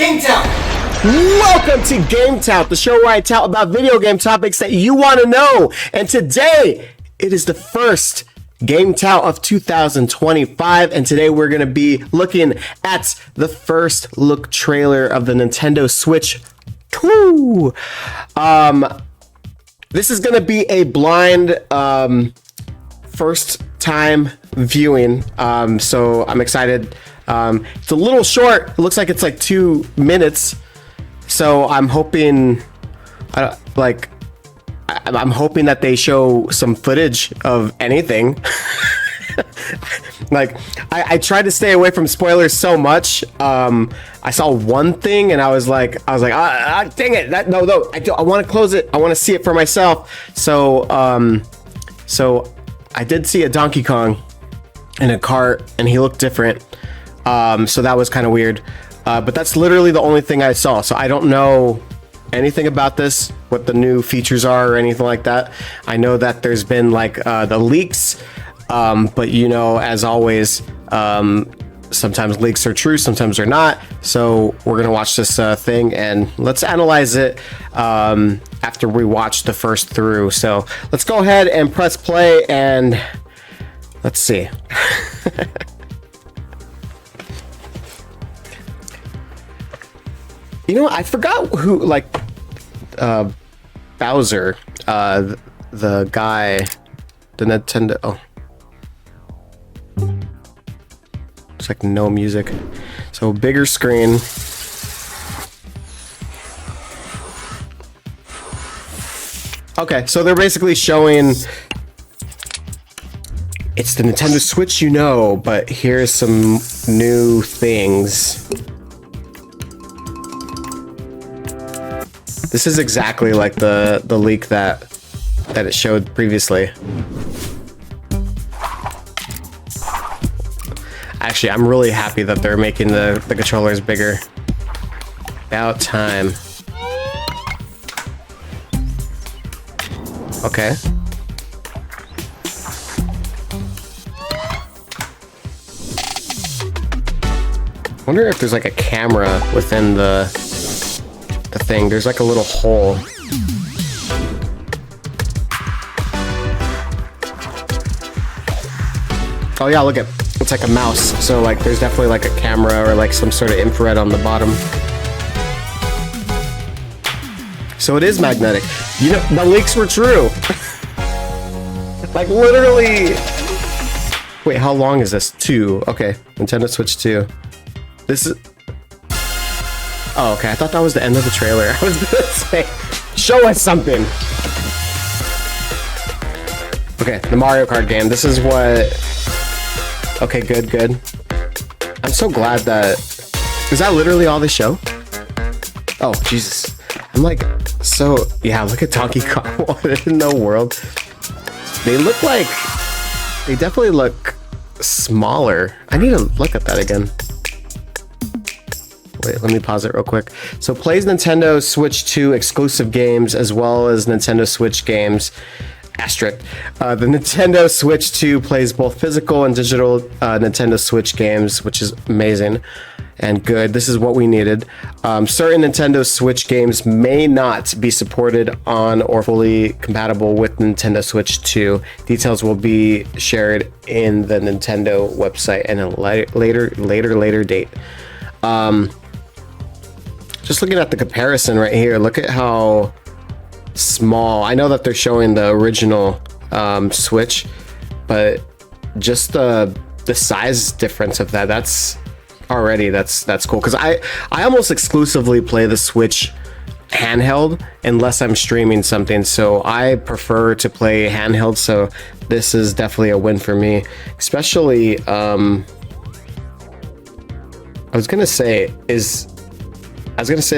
GameTout! Welcome to GameTout, the show where I tout about video game topics that you want to know. And today, it is the first GameTout of 2025, and today we're going to be looking at the first look trailer of the Nintendo Switch 2. This is going to be a blind first time viewing, so I'm excited. It's a little short. It looks like it's like 2 minutes, so I'm hoping I'm hoping that they show some footage of anything. Like, I tried to stay away from spoilers so much. I saw one thing and I was like, dang it! I want to close it. I want to see it for myself. So I did see a Donkey Kong in a cart, and he looked different. So that was kind of weird. But that's literally the only thing I saw. So I don't know anything about this, what the new features are or anything like that. I know that there's been like the leaks, but you know, as always, sometimes leaks are true, sometimes they're not. So we're gonna watch this thing and let's analyze it after we watch the first through. So let's go ahead and press play and let's see. You know, I forgot who, like, Bowser, the guy, the Nintendo, oh. It's like no music. So bigger screen. Okay, so they're basically showing, it's the Nintendo Switch, you know, but here's some new things. This is exactly like the leak that it showed previously. Actually, I'm really happy that they're making the controllers bigger. About time. Okay. Wonder if there's like a camera within the thing. There's like a little hole. Oh yeah, look at, it's like a mouse. So like there's definitely like a camera or like some sort of infrared on the bottom. So it is magnetic. You know, the leaks were true. Like literally. Wait, how long is this? 2. Okay, Nintendo Switch 2. This is, oh, okay. I thought that was the end of the trailer. I was gonna say, show us something. Okay, the Mario Kart game. This is what. Okay, good. I'm so glad that. Is that literally all they show? Oh, Jesus. I'm like, so. Yeah, look at Donkey Kong. What in the world? They look like. They definitely look smaller. I need to look at that again. Wait, let me pause it real quick. So plays Nintendo Switch 2 exclusive games as well as Nintendo Switch games. Asterisk. The Nintendo Switch 2 plays both physical and digital Nintendo Switch games, which is amazing and good. This is what we needed. Certain Nintendo Switch games may not be supported on or fully compatible with Nintendo Switch 2. Details will be shared in the Nintendo website and a later date. Just looking at the comparison right here, look at how small. I know that they're showing the original Switch, but just the size difference of that's cool. Because I almost exclusively play the Switch handheld unless I'm streaming something, so I prefer to play handheld. So this is definitely a win for me, especially. I was gonna say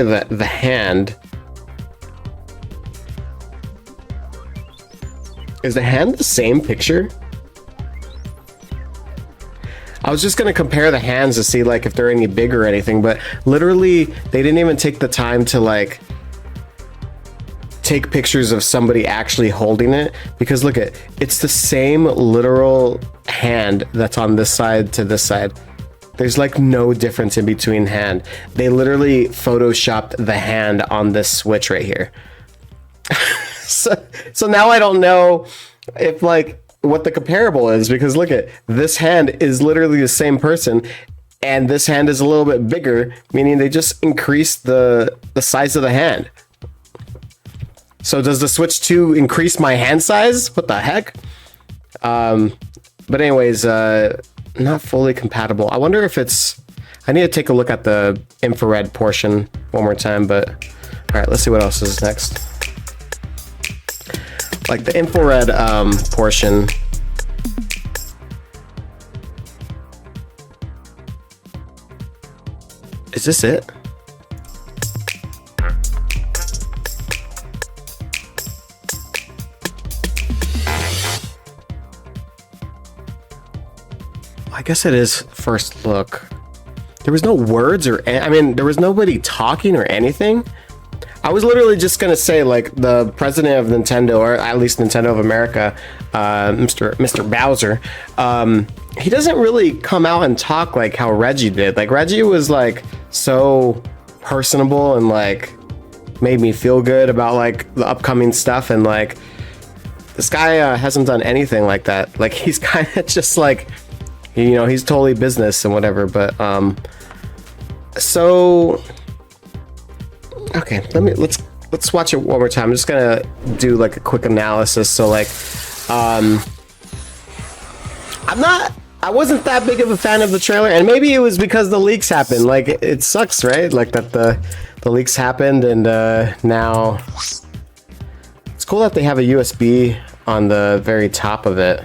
that the hand. Is the hand the same picture? I was just gonna compare the hands to see like if they're any bigger or anything, but literally they didn't even take the time to like take pictures of somebody actually holding it, because look at, it's the same literal hand that's on this side to this side. There's like no difference in between hand. They literally photoshopped the hand on this Switch right here. So now I don't know if like what the comparable is, because look at this hand is literally the same person, and this hand is a little bit bigger, meaning they just increased the size of the hand. So does the Switch 2 increase my hand size? What the heck? But anyways, not fully compatible. I wonder if it's... I need to take a look at the infrared portion one more time, but... Alright, let's see what else is next. Like the infrared portion... Is this it? I guess it is first look. There was no words or... I mean, there was nobody talking or anything. I was literally just gonna say, like, the president of Nintendo, or at least Nintendo of America, Mr. Bowser, he doesn't really come out and talk like how Reggie did. Like, Reggie was, like, so personable and, like, made me feel good about, like, the upcoming stuff. And, like, this guy hasn't done anything like that. Like, he's kind of just, like... You know, he's totally business and whatever, but so okay, let's watch it one more time. I'm just gonna do like a quick analysis. So like I wasn't that big of a fan of the trailer, and maybe it was because the leaks happened. Like, it sucks, right? Like that the leaks happened, and now it's cool that they have a USB on the very top of it.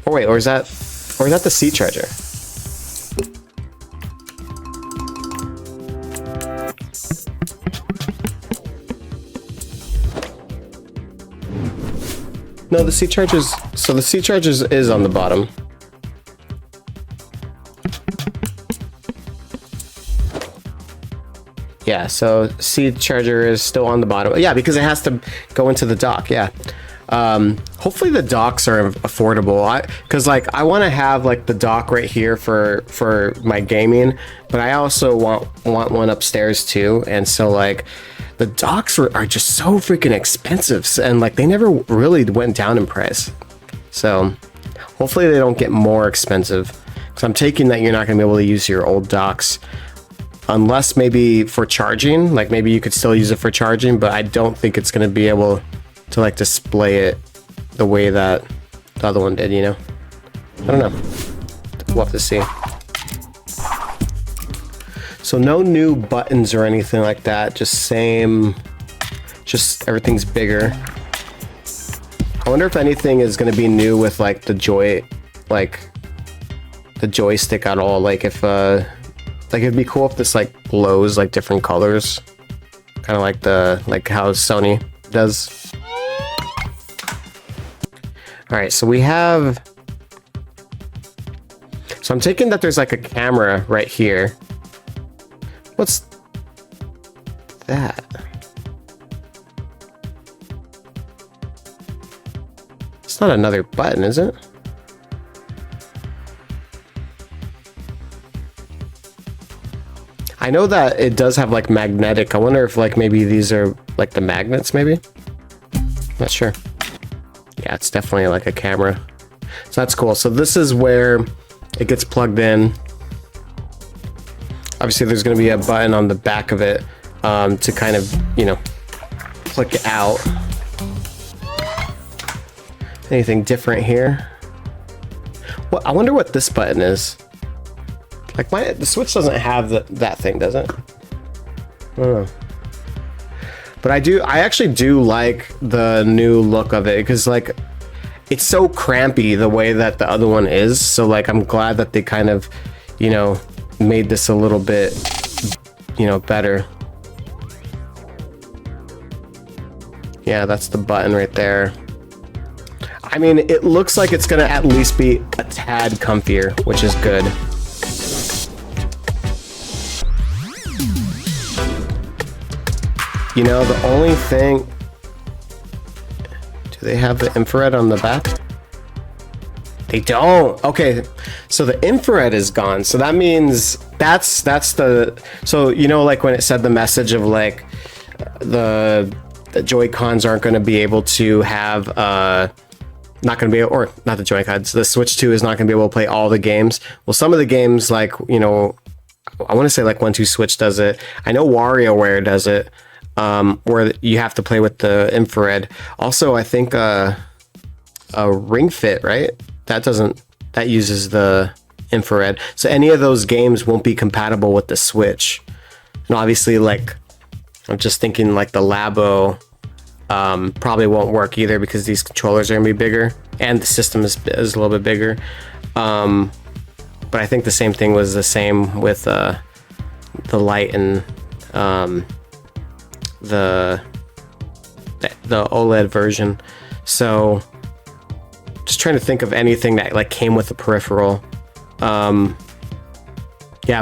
Oh wait, or is that the C charger? No, the C chargers. So the C chargers is on the bottom. Yeah, so C charger is still on the bottom. Yeah, because it has to go into the dock. Yeah. Hopefully the docks are affordable, because like I want to have like the dock right here for my gaming, but I also want one upstairs too. And so like the docks are just so freaking expensive, and like they never really went down in price. So hopefully they don't get more expensive, because I'm taking that you're not going to be able to use your old docks unless maybe for charging. Like maybe you could still use it for charging, but I don't think it's going to be able to like display it the way that the other one did, you know? I don't know. We'll have to see. So no new buttons or anything like that, just everything's bigger. I wonder if anything is going to be new with like the joystick at all. Like if like it'd be cool if this like glows like different colors, kind of like how Sony does. All right, so we have... So I'm taking that there's like a camera right here. What's that? It's not another button, is it? I know that it does have like magnetic. I wonder if like maybe these are like the magnets, maybe? Not sure. Yeah, it's definitely like a camera. So that's cool. So this is where it gets plugged in. Obviously there's going to be a button on the back of it to kind of, you know, click it out. Anything different here? Well, I wonder what this button is. Like the Switch doesn't have that thing, does it? I don't know. But I actually do like the new look of it, because like it's so crampy the way that the other one is. So like I'm glad that they kind of, you know, made this a little bit, you know, better. Yeah, that's the button right there. I mean, it looks like it's gonna at least be a tad comfier, which is good. You know, the only thing... Do they have the infrared on the back? They don't. Okay, so the infrared is gone. So that means that's the, so you know, like when it said the message of like the Joy-Cons aren't going to be able to have not going to be, or not the Joy-Cons, the Switch 2 is not going to be able to play all the games. Well, some of the games, like, you know, I want to say like 1-2 Switch does it. I know WarioWare does it, where you have to play with the infrared. Also, I think a Ring Fit, right? That uses the infrared. So any of those games won't be compatible with the Switch. And obviously, like, I'm just thinking like the Labo probably won't work either because these controllers are gonna be bigger and the system is a little bit bigger. But I think the same thing was the same with the Lite and the OLED version. So just trying to think of anything that like came with the peripheral. Yeah,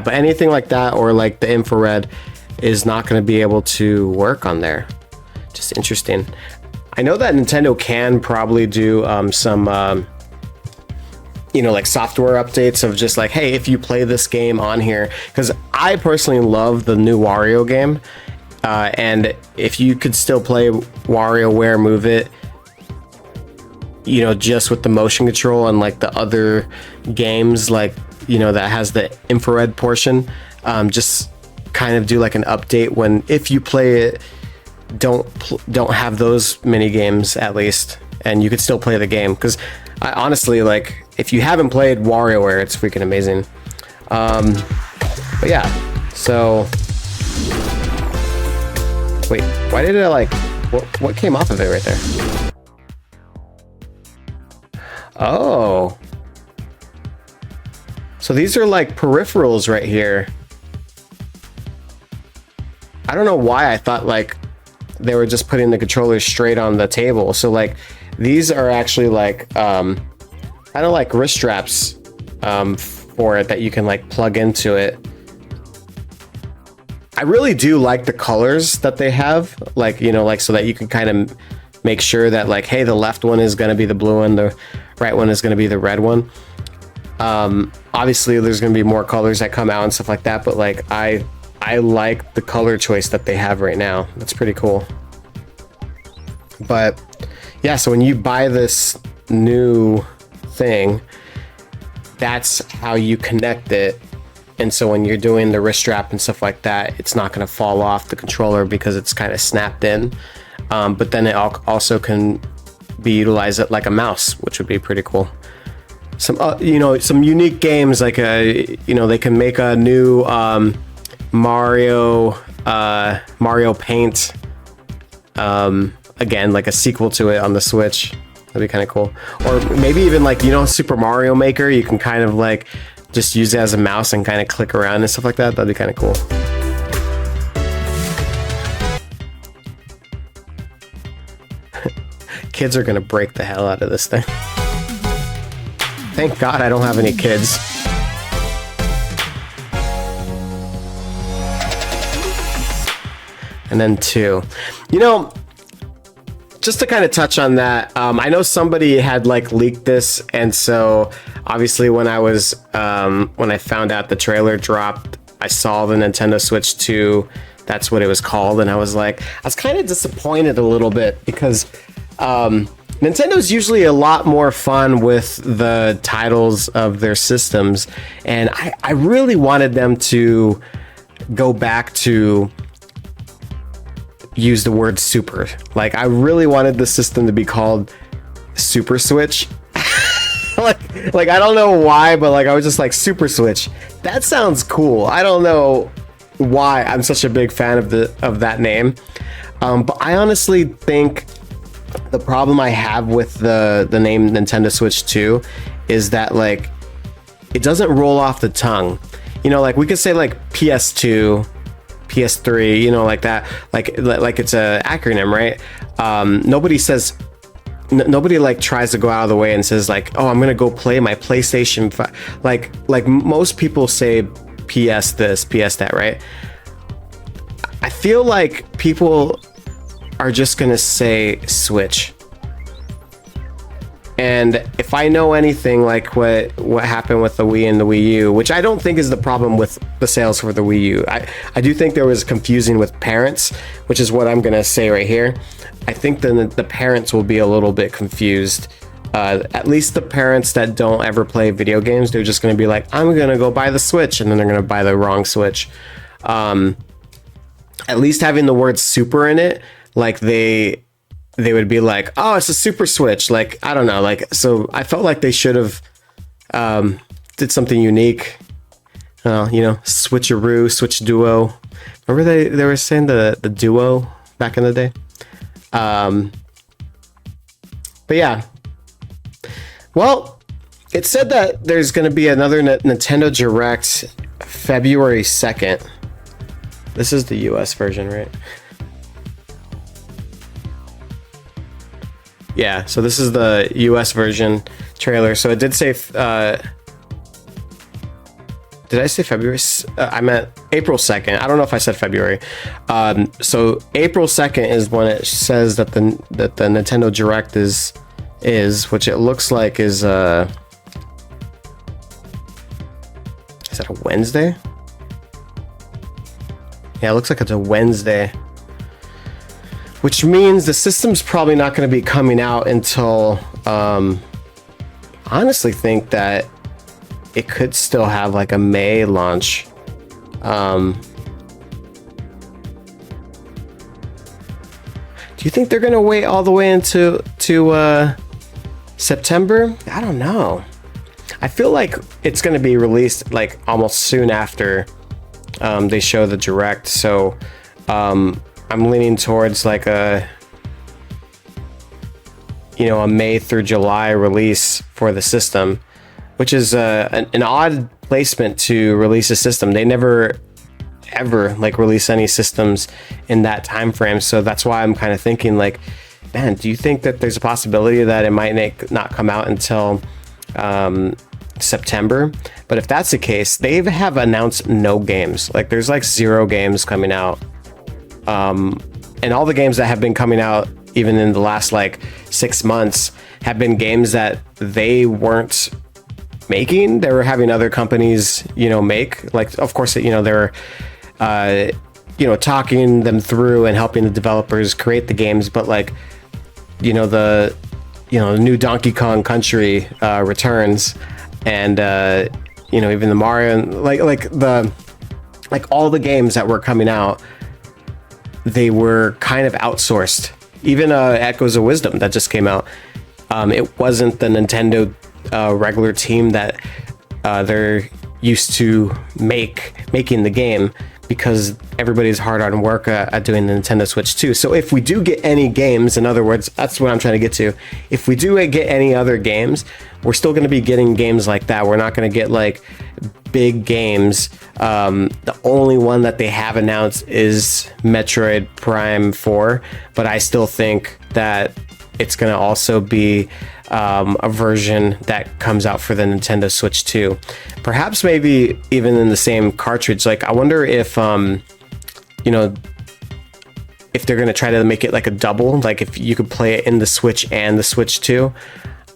but anything like that or like the infrared is not going to be able to work on there. Just interesting. I know that Nintendo can probably do some you know, like software updates of just like, hey, if you play this game on here, because I personally love the new Wario game, and if you could still play WarioWare Move It, you know, just with the motion control and like the other games, like, you know, that has the infrared portion, just kind of do like an update when, if you play it, don't have those mini games at least, and you could still play the game. Because I honestly, like, if you haven't played WarioWare, it's freaking amazing. But yeah, so wait, why did it like, what came off of it right there? Oh, so these are like peripherals right here. I don't know why I thought like they were just putting the controllers straight on the table. So like these are actually like kind of like wrist straps for it that you can like plug into it. I really do like the colors that they have, like, you know, like so that you can kind of make sure that like, hey, the left one is going to be the blue one, the right one is going to be the red one. Obviously there's going to be more colors that come out and stuff like that, but like I like the color choice that they have right now. That's pretty cool. But yeah, so when you buy this new thing, that's how you connect it. And so when you're doing the wrist strap and stuff like that, it's not going to fall off the controller because it's kind of snapped in. But then it also can be utilized like a mouse, which would be pretty cool. Some you know, some unique games, like you know, they can make a new Mario Paint, again, like a sequel to it on the Switch. That'd be kind of cool. Or maybe even like, you know, Super Mario Maker, you can kind of like just use it as a mouse and kind of click around and stuff like that. That'd be kind of cool. Kids are gonna break the hell out of this thing. Thank God I don't have any kids. And then 2. You know, just to kind of touch on that, I know somebody had like leaked this, and so obviously when I was when I found out the trailer dropped, I saw the Nintendo Switch 2. That's what it was called, and I was kind of disappointed a little bit because Nintendo's usually a lot more fun with the titles of their systems, and I really wanted them to go back to use the word super. Like, I really wanted the system to be called Super Switch. like I don't know why, but like I was just like, Super Switch, that sounds cool. I don't know why I'm such a big fan of that name, but I honestly think the problem I have with the name Nintendo Switch 2 is that like it doesn't roll off the tongue. You know, like we could say like PS2, PS3, you know, like that, like it's a acronym, right? Nobody like tries to go out of the way and says like, oh, I'm gonna go play my PlayStation 5. Like most people say PS this, PS that, right? I feel like people are just gonna say Switch, And if I know anything like what happened with the Wii and the Wii U, which I don't think is the problem with the sales for the Wii U, I do think there was confusing with parents, which is what I'm gonna say right here. I think the parents will be a little bit confused. At least the parents that don't ever play video games, they're just gonna be like, I'm gonna go buy the Switch, and then they're gonna buy the wrong Switch. At least having the word super in it, like they would be like, oh, it's a super Switch. Like, I don't know. Like, so I felt like they should have did something unique. Switcheroo, Switch Duo. Remember they were saying the Duo back in the day? But yeah. Well, it said that there's going to be another Nintendo Direct February 2nd. This is the US version, right? Yeah, so this is the US version trailer. So it did say, did I say February? I meant April 2nd. I don't know if I said February. So April 2nd is when it says that the Nintendo Direct is which it looks like is that a Wednesday? Yeah, it looks like it's a Wednesday. Which means the system's probably not going to be coming out until, I honestly think that it could still have like a May launch. Do you think they're going to wait all the way into September? I don't know. I feel like it's going to be released like almost soon after they show the Direct. So, I'm leaning towards like a May through July release for the system, which is an odd placement to release a system. They never ever like release any systems in that time frame. So that's why I'm kind of thinking like, man, do you think that there's a possibility that it might not come out until September? But if that's the case, they have announced no games. Like there's like 0 games coming out. And all the games that have been coming out even in the last like 6 months have been games that they weren't making. They were having other companies, make. Like, of course, they were, talking them through and helping the developers create the games. But like, the new Donkey Kong Country returns, and even the Mario, and like all the games that were coming out, they were kind of outsourced. Even Echoes of Wisdom that just came out, it wasn't the Nintendo regular team that they're used to making the game, because everybody's hard on work at doing the Nintendo Switch 2. So if we do get any games, in other words, that's what I'm trying to get to. If we do get any other games, we're still going to be getting games like that. We're not going to get like big games. The only one that they have announced is Metroid Prime 4, but I still think that it's going to also be a version that comes out for the Nintendo Switch 2. Perhaps maybe even in the same cartridge. Like, I wonder if, if they're going to try to make it like a double, like if you could play it in the Switch and the Switch 2.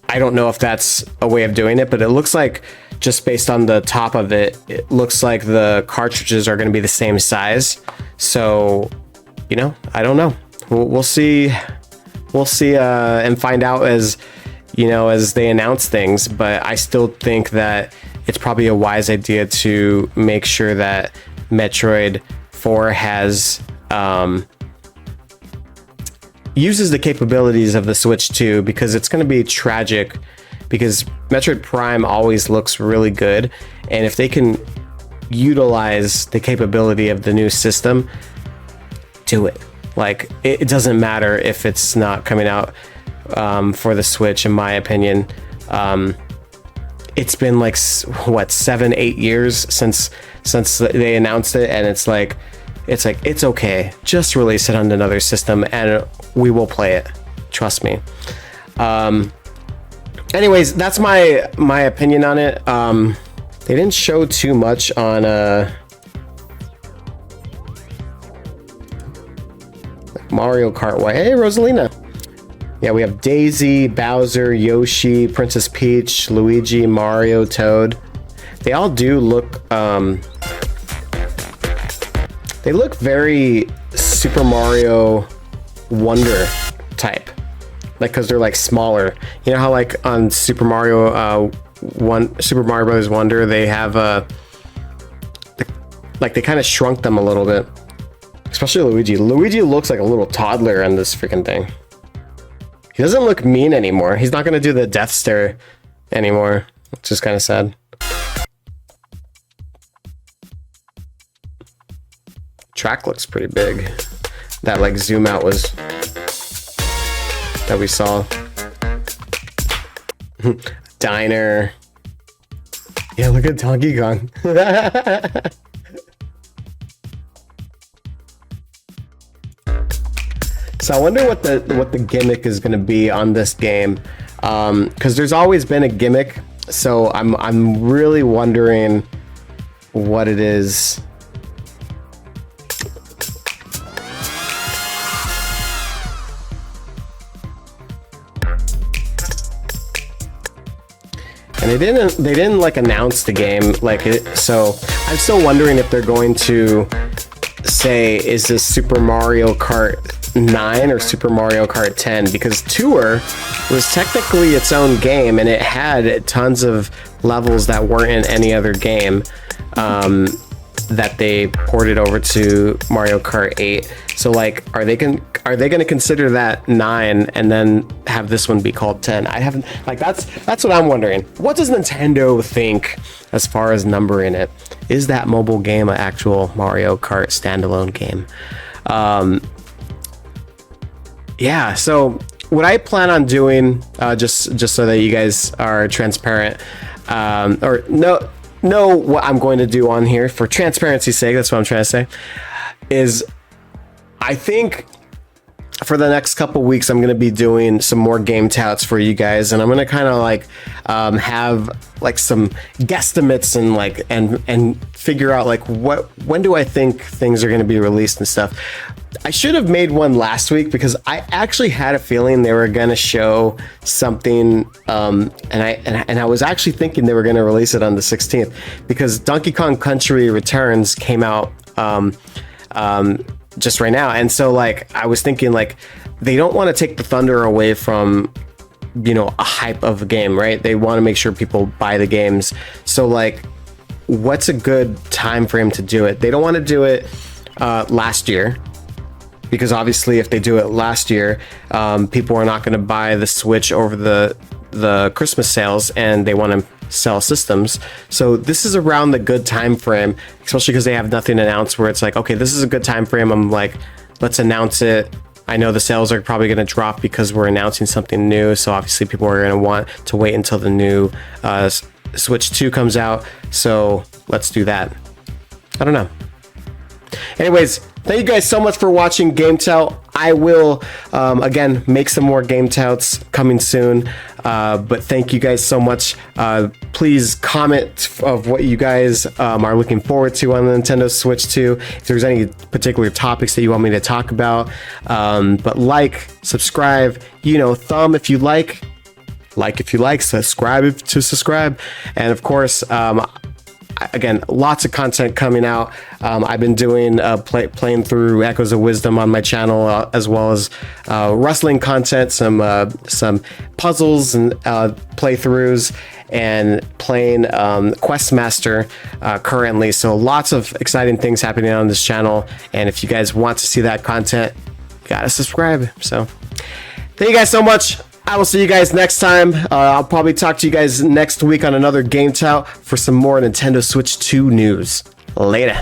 I don't know if that's a way of doing it, but it looks like, just based on the top of it, it looks like the cartridges are going to be the same size. So, I don't know. We'll see. We'll see and find out as they announce things. But I still think that it's probably a wise idea to make sure that Metroid 4 has uses the capabilities of the Switch 2, because it's going to be tragic, because Metroid Prime always looks really good, and if they can utilize the capability of the new system, do it. Like, it doesn't matter if it's not coming out for the Switch, in my opinion. It's been like, what, 7-8 years since they announced it, and it's okay, just release it on another system and we will play it, trust me. Anyways, that's my opinion on it. They didn't show too much on Mario Kart Y. Hey, Rosalina. Yeah, we have Daisy, Bowser, Yoshi, Princess Peach, Luigi, Mario, Toad. They all do look, they look very Super Mario Wonder type. Like, because they're like smaller. You know how like on Super Mario Bros. Wonder, they have like they kind of shrunk them a little bit. Especially Luigi. Luigi looks like a little toddler on this freaking thing. He doesn't look mean anymore. He's not gonna do the death stare anymore, which is kind of sad. Track looks pretty big. That like zoom out was that we saw. Diner. Yeah, look at Donkey Kong. So I wonder what the gimmick is going to be on this game, because there's always been a gimmick. So I'm really wondering what it is. And they didn't like announce the game like it, so I'm still wondering if they're going to say, is this Super Mario Kart 9 or Super Mario Kart 10? Because Tour was technically its own game and it had tons of levels that weren't in any other game, that they ported over to Mario Kart 8. So like, are they going to consider that 9 and then have this one be called 10? I haven't, like, that's what I'm wondering. What does Nintendo think as far as numbering it? Is that mobile game an actual Mario Kart standalone game? Yeah, so what I plan on doing, just so that you guys are transparent, or know what I'm going to do on here for transparency's sake, that's what I'm trying to say, is I think for the next couple weeks I'm going to be doing some more game touts for you guys, and I'm going to kind of like have like some guesstimates and like and figure out like when do I think things are going to be released and stuff. I should have made one last week because I actually had a feeling they were going to show something, and I was actually thinking they were going to release it on the 16th because Donkey Kong Country Returns came out just right now, and so like I was thinking like they don't want to take the thunder away from, you know, a hype of a game, right? They want to make sure people buy the games. So like, what's a good time frame to do it? They don't want to do it last year, because obviously if they do it last year, people are not going to buy the Switch over the Christmas sales, and they want to sell systems. So this is around the good time frame, especially because they have nothing announced where it's like, okay, this is a good time frame. I'm like, let's announce it. I know the sales are probably going to drop because we're announcing something new. So obviously people are going to want to wait until the new Switch 2 comes out. So let's do that. I don't know. Anyways, thank you guys so much for watching GameTout. I will, again, make some more GameTouts coming soon. But thank you guys so much. Please comment of what you guys are looking forward to on the Nintendo Switch 2. If there's any particular topics that you want me to talk about. But like, subscribe, you know, thumb if you like if you like, subscribe to subscribe. And of course, again, lots of content coming out. I've been doing playing through Echoes of Wisdom on my channel, as well as wrestling content, some puzzles and playthroughs, and playing Questmaster currently. So lots of exciting things happening on this channel. And if you guys want to see that content, you gotta subscribe. So thank you guys so much. I will see you guys next time. I'll probably talk to you guys next week on another Game Tout for some more Nintendo Switch 2 news. Later.